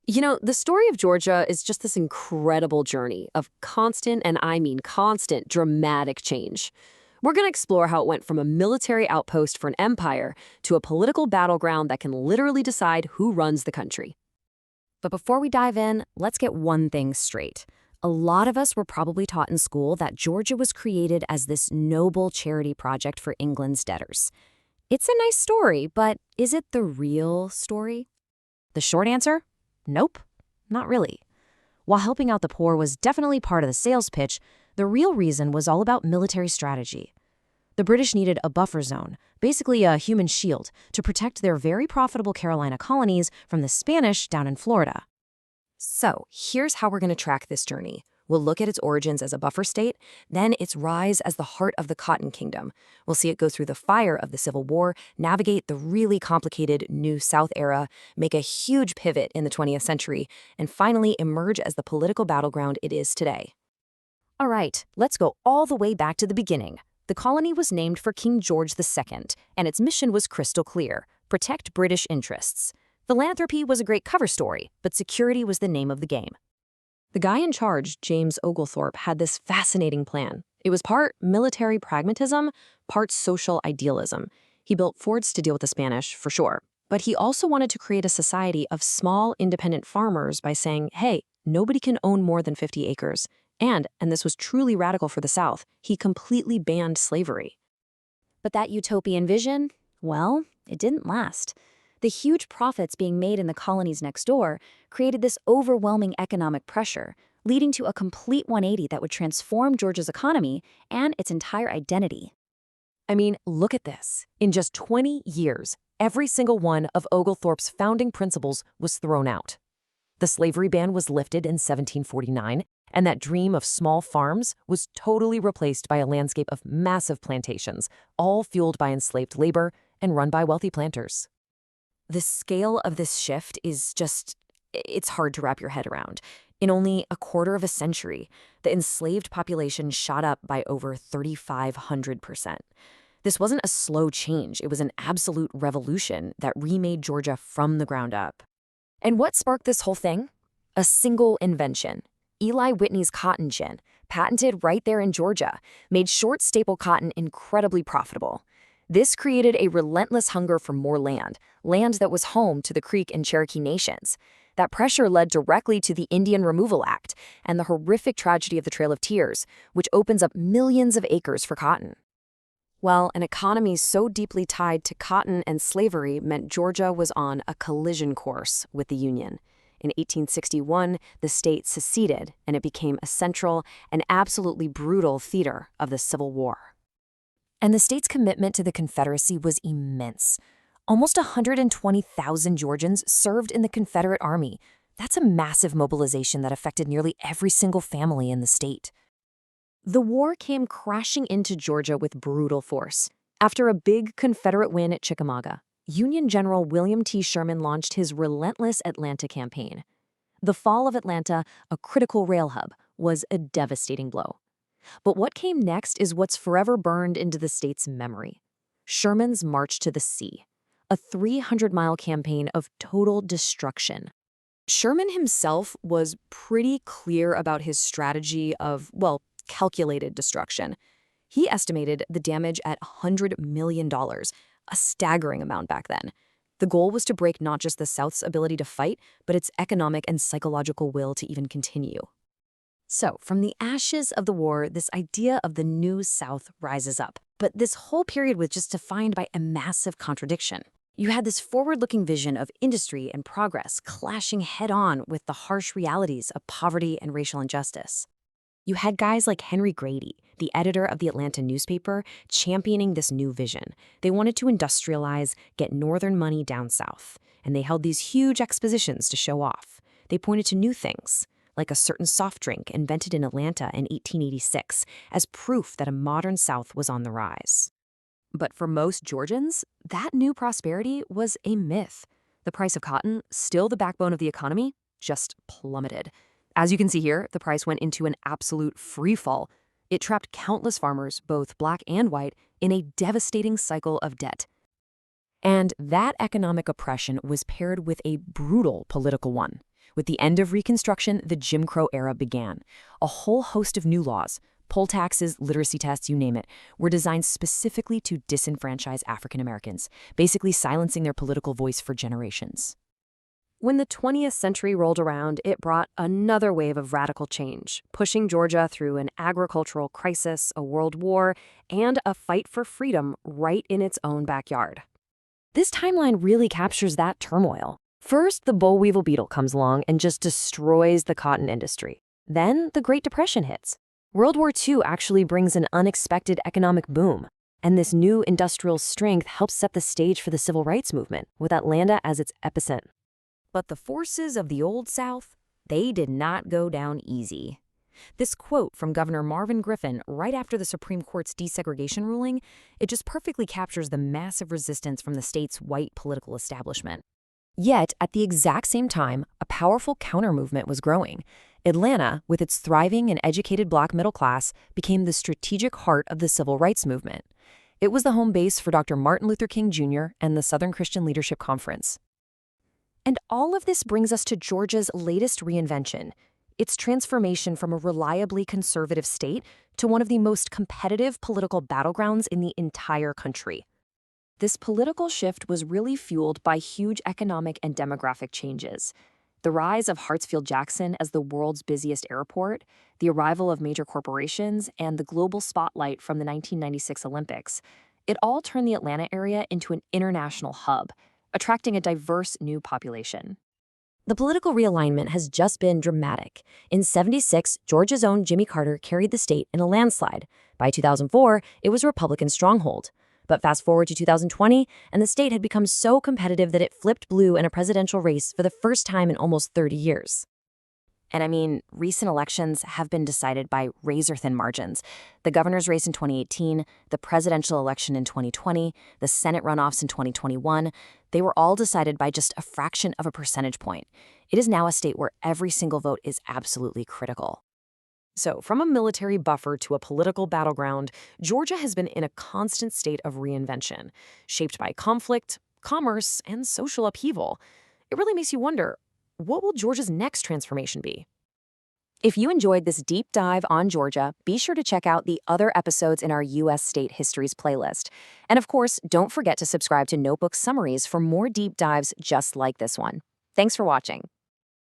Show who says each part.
Speaker 1: The story of Georgia is just this incredible journey of constant, and I mean constant, dramatic change. We're going to explore how it went from a military outpost for an empire to a political battleground that can literally decide who runs the country.
Speaker 2: But before we dive in, let's get one thing straight. A lot of us were probably taught in school that Georgia was created as this noble charity project for England's debtors. It's a nice story, but is it the real story? The short answer? Nope, not really. While helping out the poor was definitely part of the sales pitch, the real reason was all about military strategy. The British needed a buffer zone, basically a human shield, to protect their very profitable Carolina colonies from the Spanish down in Florida.
Speaker 1: So, here's how we're going to track this journey. We'll look at its origins as a buffer state, then its rise as the heart of the Cotton Kingdom. We'll see it go through the fire of the Civil War, navigate the really complicated New South era, make a huge pivot in the 20th century, and finally emerge as the political battleground it is today.
Speaker 2: All right, let's go all the way back to the beginning. The colony was named for King George II, and its mission was crystal clear: protect British interests. Philanthropy was a great cover story, but security was the name of the game.
Speaker 1: The guy in charge, James Oglethorpe, had this fascinating plan. It was part military pragmatism, part social idealism. He built forts to deal with the Spanish, for sure. But he also wanted to create a society of small, independent farmers by saying, hey, nobody can own more than 50 acres. And this was truly radical for the South, he completely banned slavery.
Speaker 2: But that utopian vision, well, it didn't last. The huge profits being made in the colonies next door created this overwhelming economic pressure, leading to a complete 180 that would transform Georgia's economy and its entire identity.
Speaker 1: I mean, look at this. In just 20 years, every single one of Oglethorpe's founding principles was thrown out. The slavery ban was lifted in 1749, and that dream of small farms was totally replaced by a landscape of massive plantations, all fueled by enslaved labor and run by wealthy planters. The scale of this shift is it's hard to wrap your head around. In only a quarter of a century, the enslaved population shot up by over 3,500%. This wasn't a slow change, it was an absolute revolution that remade Georgia from the ground up. And what sparked this whole thing? A single invention. Eli Whitney's cotton gin, patented right there in Georgia, made short staple cotton incredibly profitable. This created a relentless hunger for more land that was home to the Creek and Cherokee nations. That pressure led directly to the Indian Removal Act and the horrific tragedy of the Trail of Tears, which opens up millions of acres for cotton. Well, an economy so deeply tied to cotton and slavery meant Georgia was on a collision course with the Union. In 1861, the state seceded, and it became a central and absolutely brutal theater of the Civil War. And the state's commitment to the Confederacy was immense. Almost 120,000 Georgians served in the Confederate Army. That's a massive mobilization that affected nearly every single family in the state. The war came crashing into Georgia with brutal force. After a big Confederate win at Chickamauga, Union General William T. Sherman launched his relentless Atlanta campaign. The fall of Atlanta, a critical rail hub, was a devastating blow. But what came next is what's forever burned into the state's memory: Sherman's March to the Sea, a 300-mile campaign of total destruction. Sherman himself was pretty clear about his strategy of, calculated destruction. He estimated the damage at $100 million, a staggering amount back then. The goal was to break not just the South's ability to fight, but its economic and psychological will to even continue. So, from the ashes of the war, this idea of the New South rises up. But this whole period was just defined by a massive contradiction. You had this forward-looking vision of industry and progress clashing head-on with the harsh realities of poverty and racial injustice. You had guys like Henry Grady, the editor of the Atlanta newspaper, championing this new vision. They wanted to industrialize, get Northern money down South, and they held these huge expositions to show off. They pointed to new things, like a certain soft drink invented in Atlanta in 1886, as proof that a modern South was on the rise. But for most Georgians, that new prosperity was a myth. The price of cotton, still the backbone of the economy, just plummeted. As you can see here, the price went into an absolute free fall. It trapped countless farmers, both black and white, in a devastating cycle of debt. And that economic oppression was paired with a brutal political one. With the end of Reconstruction, the Jim Crow era began. A whole host of new laws, poll taxes, literacy tests, you name it, were designed specifically to disenfranchise African Americans, basically silencing their political voice for generations.
Speaker 2: When the 20th century rolled around, it brought another wave of radical change, pushing Georgia through an agricultural crisis, a world war, and a fight for freedom right in its own backyard. This timeline really captures that turmoil. First, the boll weevil beetle comes along and just destroys the cotton industry. Then, the Great Depression hits. World War II actually brings an unexpected economic boom, and this new industrial strength helps set the stage for the civil rights movement, with Atlanta as its epicenter. But the forces of the Old South, they did not go down easy. This quote from Governor Marvin Griffin right after the Supreme Court's desegregation ruling, it just perfectly captures the massive resistance from the state's white political establishment. Yet, at the exact same time, a powerful counter-movement was growing. Atlanta, with its thriving and educated Black middle class, became the strategic heart of the civil rights movement. It was the home base for Dr. Martin Luther King Jr. and the Southern Christian Leadership Conference. And all of this brings us to Georgia's latest reinvention, its transformation from a reliably conservative state to one of the most competitive political battlegrounds in the entire country. This political shift was really fueled by huge economic and demographic changes. The rise of Hartsfield-Jackson as the world's busiest airport, the arrival of major corporations, and the global spotlight from the 1996 Olympics, it all turned the Atlanta area into an international hub, attracting a diverse new population. The political realignment has just been dramatic. In '76, Georgia's own Jimmy Carter carried the state in a landslide. By 2004, it was a Republican stronghold. But fast forward to 2020, and the state had become so competitive that it flipped blue in a presidential race for the first time in almost 30 years. And I mean, recent elections have been decided by razor-thin margins. The governor's race in 2018, the presidential election in 2020, the Senate runoffs in 2021, they were all decided by just a fraction of a percentage point. It is now a state where every single vote is absolutely critical. So, from a military buffer to a political battleground, Georgia has been in a constant state of reinvention, shaped by conflict, commerce, and social upheaval. It really makes you wonder, what will Georgia's next transformation be? If you enjoyed this deep dive on Georgia, be sure to check out the other episodes in our U.S. State Histories playlist. And of course, don't forget to subscribe to Notebook Summaries for more deep dives just like this one. Thanks for watching.